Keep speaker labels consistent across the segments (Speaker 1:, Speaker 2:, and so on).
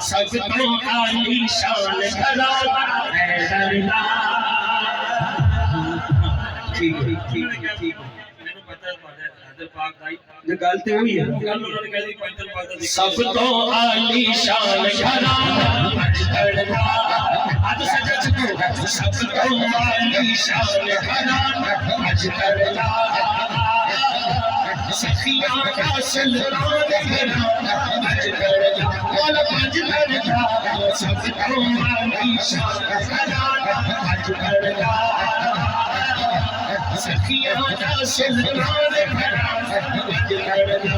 Speaker 1: सब तो आली शान घराना हैदरदा। ठीक ठीक ठीक ठीक मैंने पता है हैदर पाक दाई जो गलती हुई है गल उन्होंने कह दी पैदल पाक दा सब तो आली शान घराना हैदरदा। आज सजा चुको सब तो आली शान घराना हैदरदा। सखियां का सलमान घराना हैदरदा। बोल हैदरदा सब तो आली शान घराना हैदरदा। सखियां का सलमान घराना हैदरदा।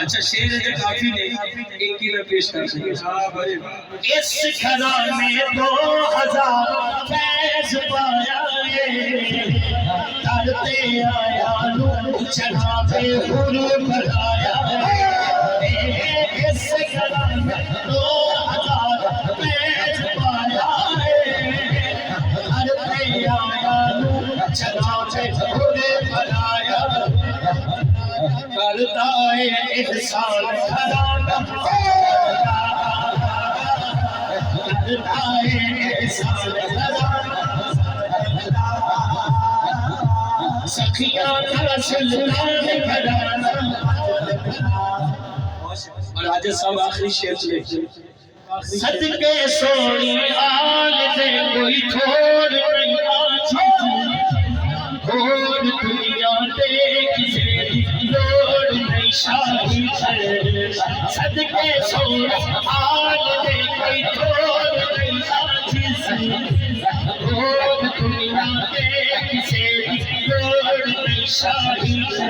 Speaker 1: अच्छा शेर है काफी नहीं एक ही में पेश कर सकते। इस घराने 2000 फैज पाया करते आया चढ़ाते हुर भराया। इस घराने 2000 फैज पाया करते आया चढ़ाते हुर भराया। करता है एहसान घराना करता है एहसान घराना। सखियां का सलमान घराना। और आज सब आखिरी शेर चले सदके सोनी आल से कोई छोड़ नहीं आजी। और दुनिया देख से लोड़ नहीं शाही है। सदके सोनी आल से कोई छोड़ नहीं आजी। और दुनिया देख से लोड़ नहीं शाही है।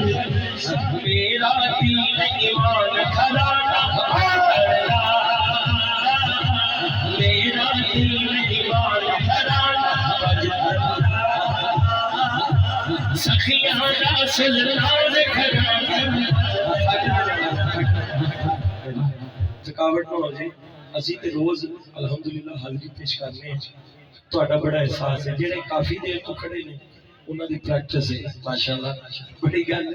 Speaker 1: मेरा दीन ईमान घराना हैदरदा। मेरा दीन ईमान घराना हैदरदा। सखियां का सलमान घराना। थकावट ना हो जी ਅਸੀਂ ਤੇ रोज अल्हम्दुलिल्लाह हाजिरी पेश करने हैं। ਤੁਹਾਡਾ बड़ा एहसास है ਜਿਹੜੇ काफी देर तो खड़े ने उन्हों की प्रैक्टिस है माशाअल्लाह बड़ी गल।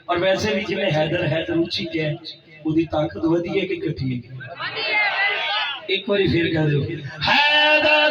Speaker 1: और वैसे भी जिन्हें हैदर ऊंची है उसकी ताकत वधी है कि घटी है। एक बार फिर कह दो हैदर